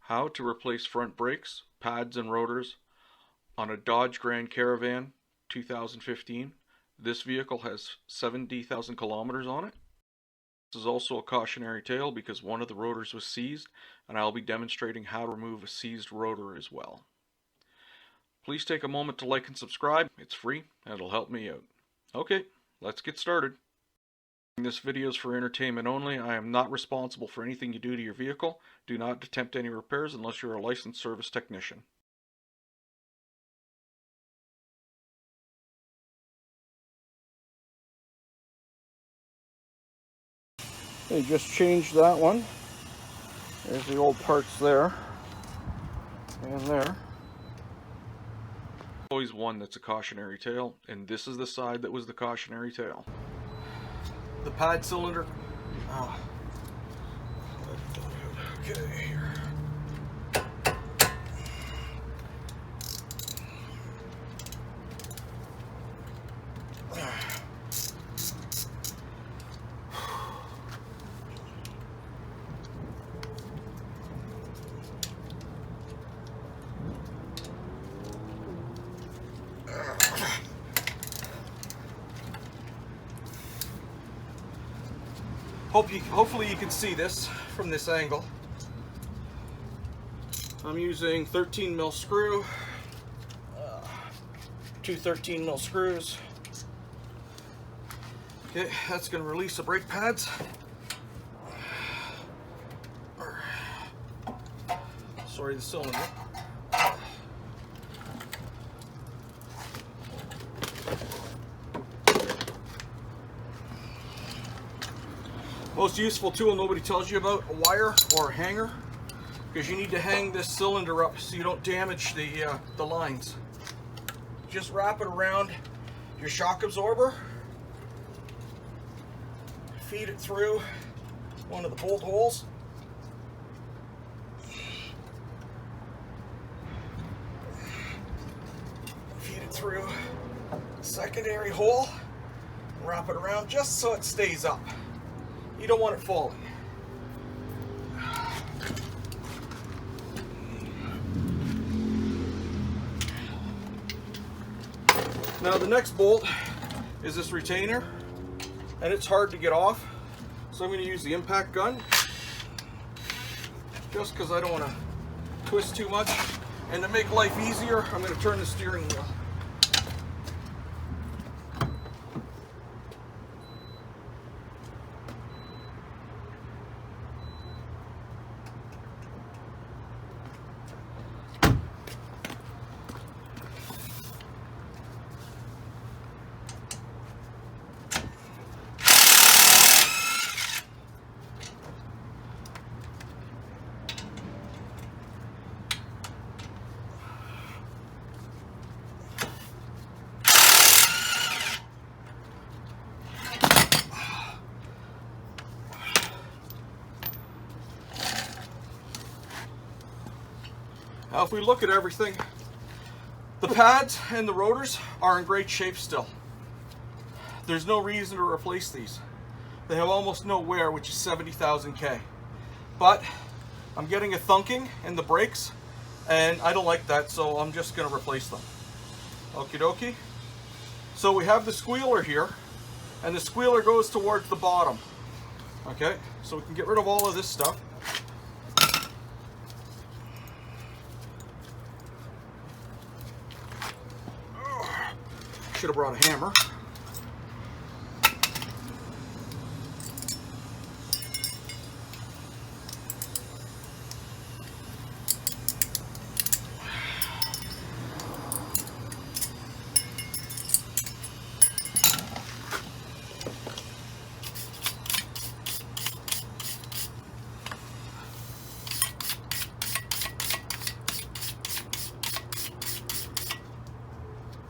How to replace front brakes, pads, and rotors on a Dodge Grand Caravan 2015. This vehicle has 70,000 kilometers on it. This is also a cautionary tale because one of the rotors was seized, and I'll be demonstrating how to remove a seized rotor as well. Please take a moment to like and subscribe. It's free and it'll help me out. Okay, let's get started. This video is for entertainment only. I am not responsible for anything you do to your vehicle. Do not attempt any repairs unless you're a licensed service technician. They just changed that one. There's the old parts there and there. Always one that's a cautionary tale, and this is the side that was the cautionary tale. The pad cylinder. Okay, here. Hopefully you can see this from this angle. I'm using 13 mil screw, two 13 mil screws. Okay, that's going to release the brake pads. Sorry, the cylinder. Most useful tool nobody tells you about, a wire or a hanger, because you need to hang this cylinder up so you don't damage the lines. Just wrap it around your shock absorber, feed it through one of the bolt holes, feed it through the secondary hole, and wrap it around just so it stays up. You don't want it falling. Now the next bolt is this retainer, and it's hard to get off, so I'm going to use the impact gun just because I don't want to twist too much. And to make life easier, I'm going to turn the steering wheel. Now if we look at everything, the pads and the rotors are in great shape still. There's no reason to replace these. They have almost no wear, which is 70,000 K. But I'm getting a thunking in the brakes, and I don't like that, so I'm just going to replace them. Okie dokie. So we have the squealer here, and the squealer goes towards the bottom. Okay, so we can get rid of all of this stuff. Should have brought a hammer.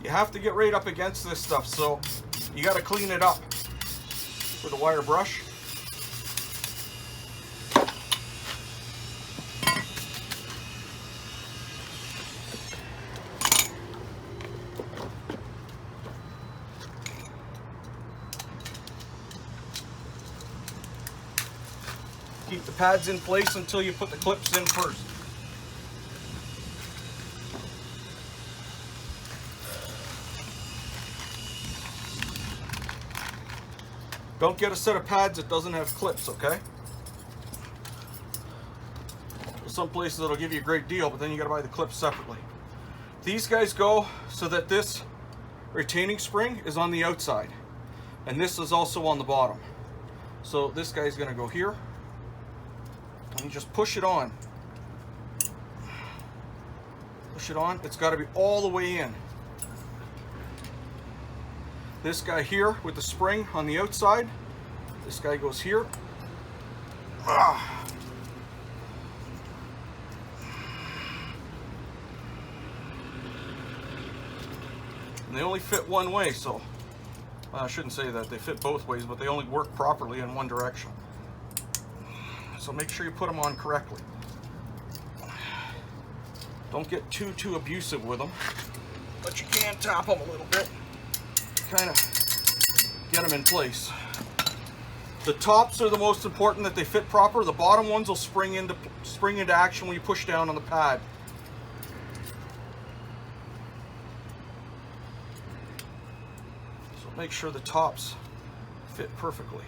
You have to get right up against this stuff, so you got to clean it up with a wire brush. Keep the pads in place until you put the clips in first. Don't get a set of pads that doesn't have clips, okay? Some places it'll give you a great deal, but then you gotta buy the clips separately. These guys go so that this retaining spring is on the outside, and this is also on the bottom. So this guy's gonna go here, and you just push it on. Push it on. It's got to be all the way in. This guy here with the spring on the outside, this guy goes here. And they only fit one way, so I shouldn't say that. They fit both ways, but they only work properly in one direction. So make sure you put them on correctly. Don't get too abusive with them, but you can tap them a little bit, kind of get them in place. The tops are the most important, that they fit proper. The bottom ones will spring into action when you push down on the pad. So make sure the tops fit perfectly.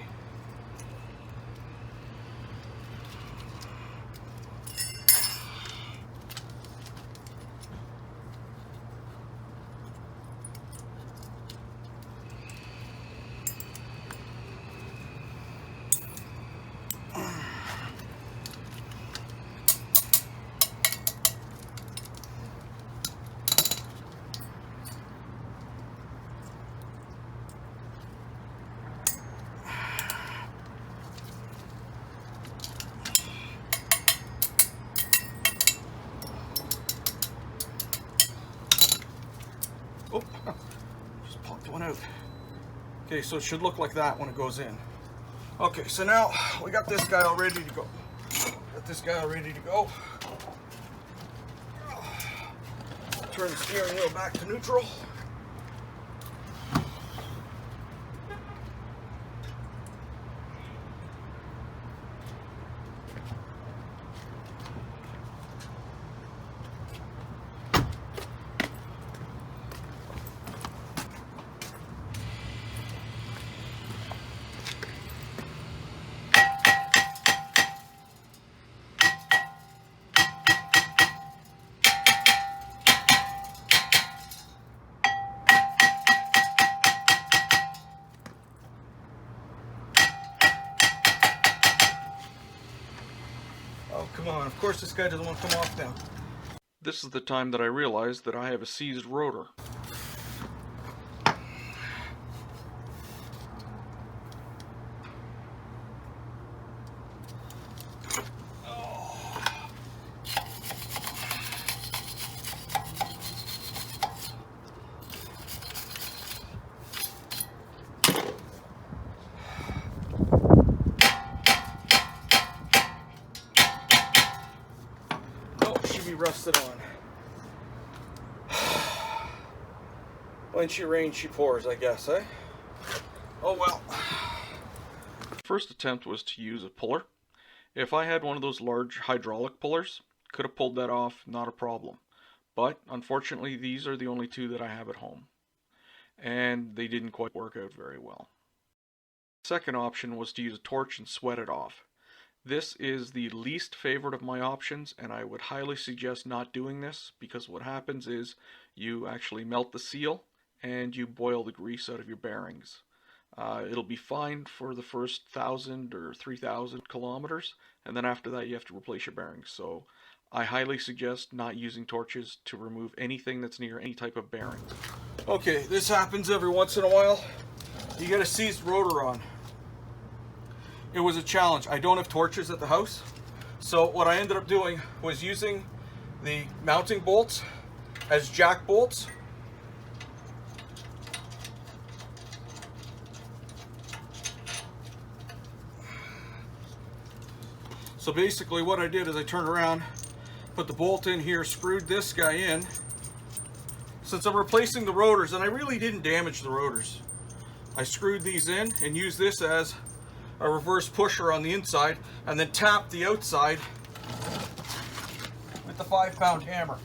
Oh, just popped one out. Okay, so it should look like that when it goes in. Okay, so now we got this guy all ready to go. Turn the steering wheel back to neutral. Oh, come on. Of course this guy doesn't want to come off now. This is the time that I realized that I have a seized rotor. Rusted on. When she rains, she pours, I guess, eh? Oh well. First attempt was to use a puller. If I had one of those large hydraulic pullers, could have pulled that off, not a problem. But unfortunately, these are the only two that I have at home, and they didn't quite work out very well. Second option was to use a torch and sweat it off. This is the least favorite of my options, and I would highly suggest not doing this, because what happens is you actually melt the seal and you boil the grease out of your bearings. It'll be fine for the first 1,000 or 3,000 kilometers, and then after that you have to replace your bearings. So I highly suggest not using torches to remove anything that's near any type of bearings. Okay, this happens every once in a while. You get a seized rotor on. It was a challenge. I don't have torches at the house, so what I ended up doing was using the mounting bolts as jack bolts. So basically what I did is I turned around, put the bolt in here, screwed this guy in. Since I'm replacing the rotors, and I really didn't damage the rotors, I screwed these in and used this as a reverse pusher on the inside, and then tap the outside with the 5-pound hammer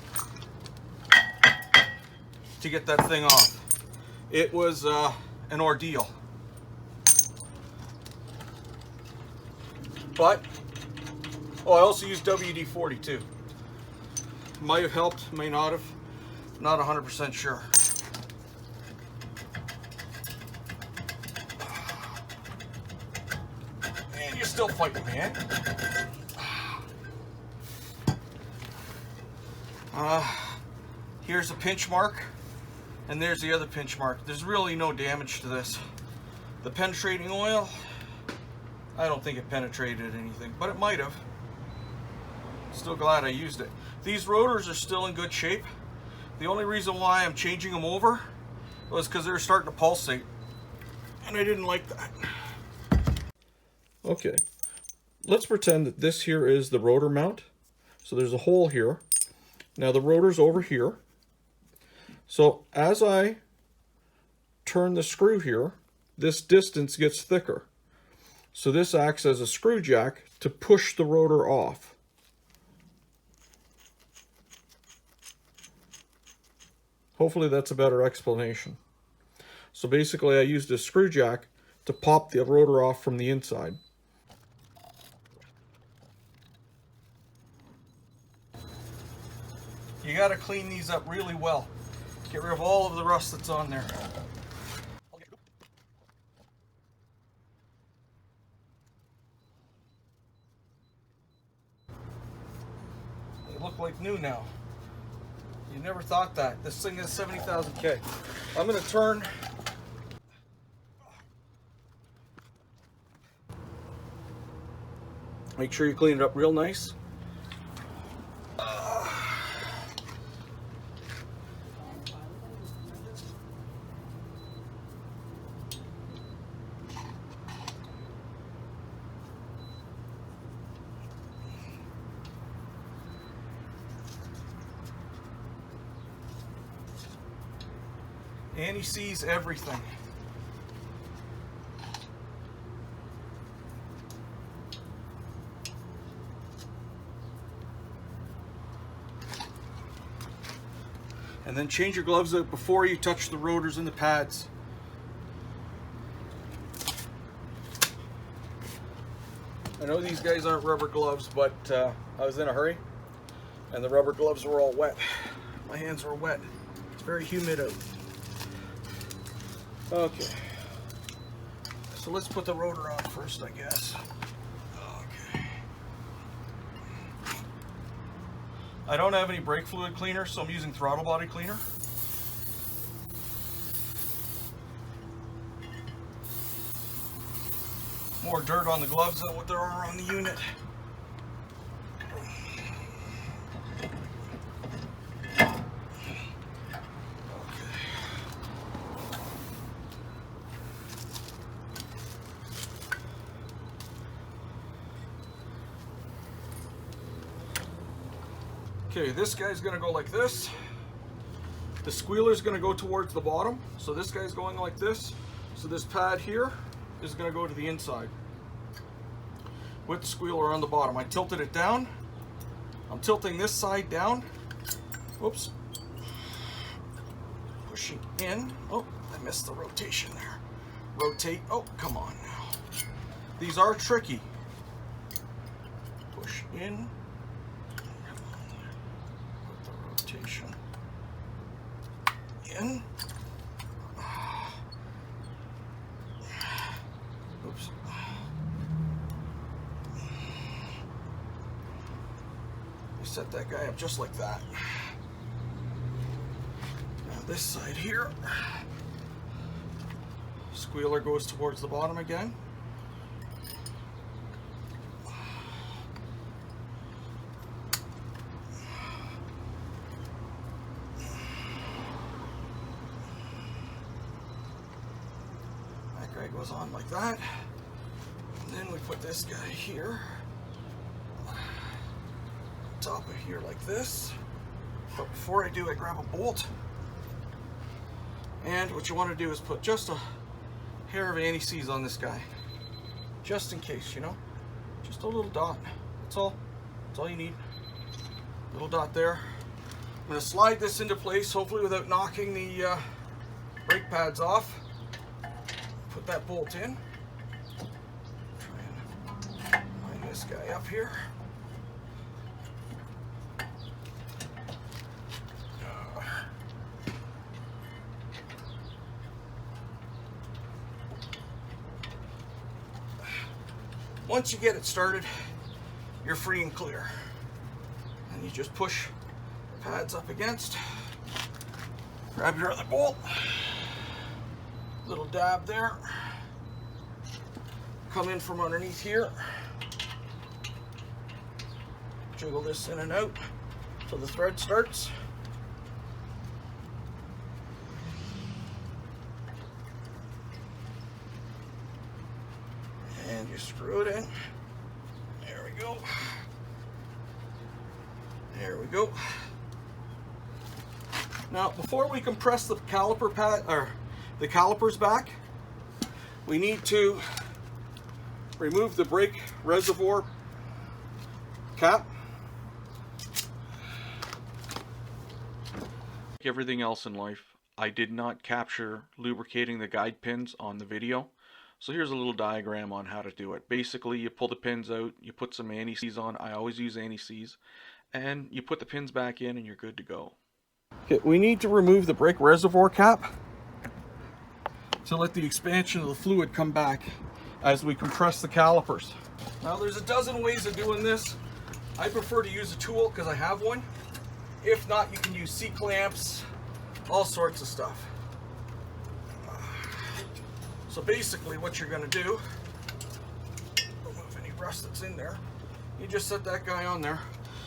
to get that thing off. It was an ordeal. But, oh, I also use WD-40 too. Might have helped, may not have. Not 100% sure. And you're still fighting, man. Here's a pinch mark, and there's the other pinch mark. There's really no damage to this. The penetrating oil, I don't think it penetrated anything, but it might have. Still glad I used it. These rotors are still in good shape. The only reason why I'm changing them over was because they were starting to pulsate, and I didn't like that. Okay, let's pretend that this here is the rotor mount. So there's a hole here. Now the rotor's over here. So as I turn the screw here, this distance gets thicker. So this acts as a screw jack to push the rotor off. Hopefully that's a better explanation. So basically I used a screw jack to pop the rotor off from the inside. You got to clean these up really well. Get rid of all of the rust that's on there. They look like new now. You never thought that. This thing is 70,000 K. I'm going to turn. Make sure you clean it up real nice. And he sees everything. And then change your gloves out before you touch the rotors and the pads. I know these guys aren't rubber gloves, but I was in a hurry and the rubber gloves were all wet. My hands were wet. It's very humid out. Okay, so let's put the rotor on first, I guess. Okay. I don't have any brake fluid cleaner, so I'm using throttle body cleaner. More dirt on the gloves than what there are on the unit. Okay, this guy's gonna go like this. The squealer's gonna go towards the bottom. So this guy's going like this. So this pad here is gonna go to the inside with the squealer on the bottom. I tilted it down. I'm tilting this side down. Whoops. Pushing in. Oh, I missed the rotation there. Rotate. Oh, come on now. These are tricky. Push in. In. Oops. We set that guy up just like that. Now this side here, squealer goes towards the bottom again. Goes on like that, and then we put this guy here, top of here like this. But before I do, I grab a bolt, and what you want to do is put just a hair of anti-seize on this guy, just in case, you know, just a little dot. That's all you need. Little dot there. I'm going to slide this into place, hopefully without knocking the brake pads off. Put that bolt in. Try and line this this guy up here. Once you get it started, you're free and clear. And you just push the pads up against, grab your other bolt, little dab there, come in from underneath here, jiggle this in and out till the thread starts. And you screw it in. There we go. There we go. Now, before we compress the caliper pad or the calipers back, we need to remove the brake reservoir cap. Like everything else in life, I did not capture lubricating the guide pins on the video. So here's a little diagram on how to do it. Basically, you pull the pins out, you put some anti-seize on. I always use anti-seize. And you put the pins back in and you're good to go. Okay, we need to remove the brake reservoir cap to let the expansion of the fluid come back as we compress the calipers. Now there's a dozen ways of doing this. I prefer to use a tool because I have one. If not, you can use C-clamps, all sorts of stuff. So basically what you're going to do, remove any rust that's in there, you just set that guy on there.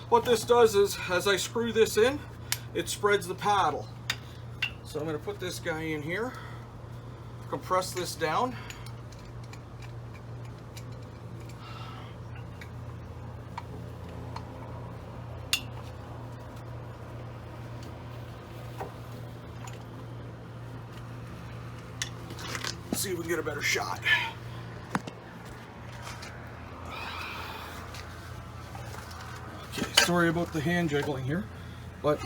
What this does is, as I screw this in, it spreads the paddle. So I'm going to put this guy in here, compress this down. See if we can get a better shot. Okay, sorry about the hand jiggling here, but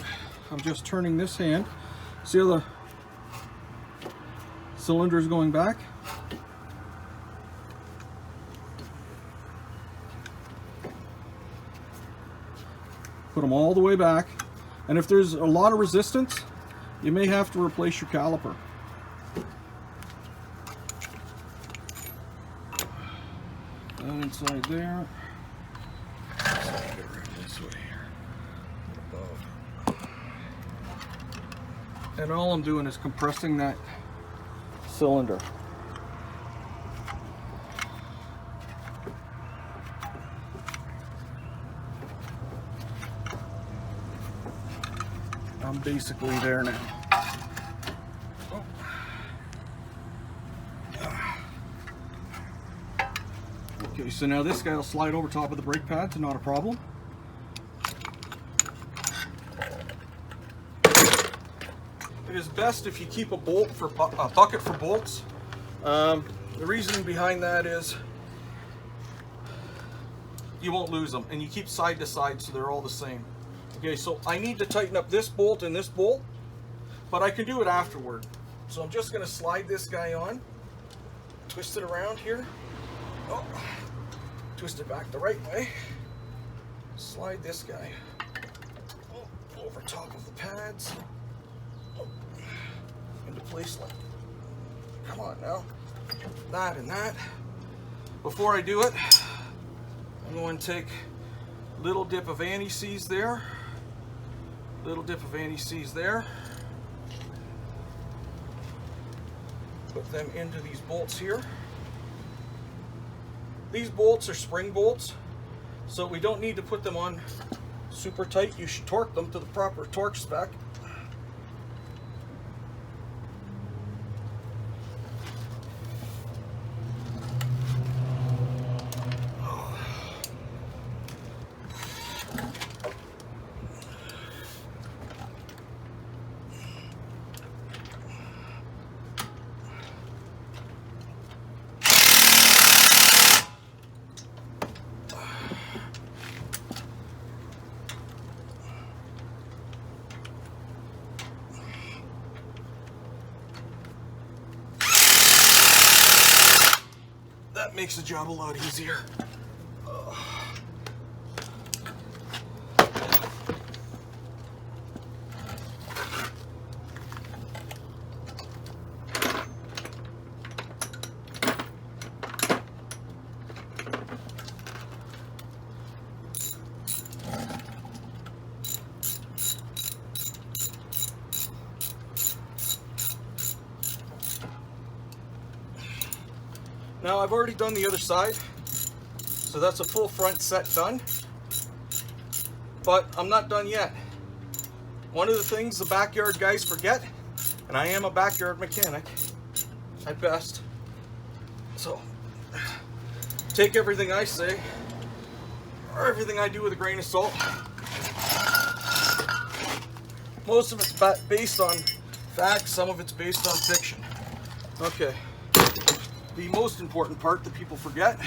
I'm just turning this hand. See how the cylinder is going back? Put them all the way back, and if there's a lot of resistance, you may have to replace your caliper. That inside there. Let's get around this way here. Above. And all I'm doing is compressing that cylinder. I'm basically there now. Okay, so now this guy will slide over top of the brake pads, not a problem. It is best if you keep a bucket for bolts. The reasoning behind that is you won't lose them, and you keep side to side so they're all the same. Okay, so I need to tighten up this bolt and this bolt, but I can do it afterward. So I'm just going to slide this guy on, twist it around here. Oh. Twist it back the right way. Slide this guy over top of the pads into place like. Come on now. That and that. Before I do it, I'm going to take a little dip of anti-seize there. Little dip of anti-seize there. Put them into these bolts here. These bolts are spring bolts, so we don't need to put them on super tight. You should torque them to the proper torque spec. That makes the job a lot easier. Now I've already done the other side, so that's a full front set done. But I'm not done yet. One of the things the backyard guys forget, and I am a backyard mechanic at best, so take everything I say or everything I do with a grain of salt. Most of it's based on fact, some of it's based on fiction. Okay, the most important part that people forget,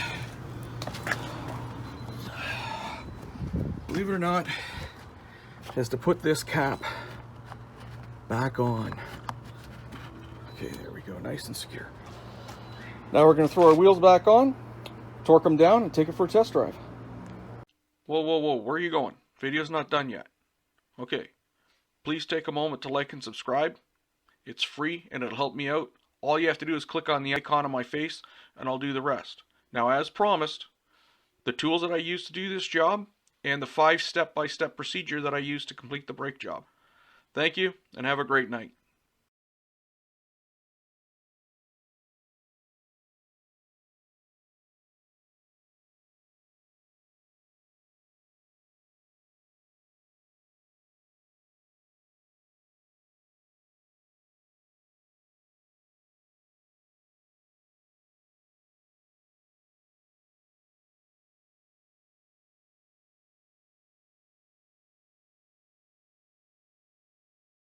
believe it or not, is to put this cap back on. Okay, there we go, nice and secure. Now we're going to throw our wheels back on, torque them down, and take it for a test drive. Whoa, whoa, whoa, where are you going? Video's not done yet. Okay, please take a moment to like and subscribe. It's free and it'll help me out. All you have to do is click on the icon on my face and I'll do the rest. Now, as promised, the tools that I use to do this job and the 5 step-by-step procedure that I use to complete the brake job. Thank you and have a great night.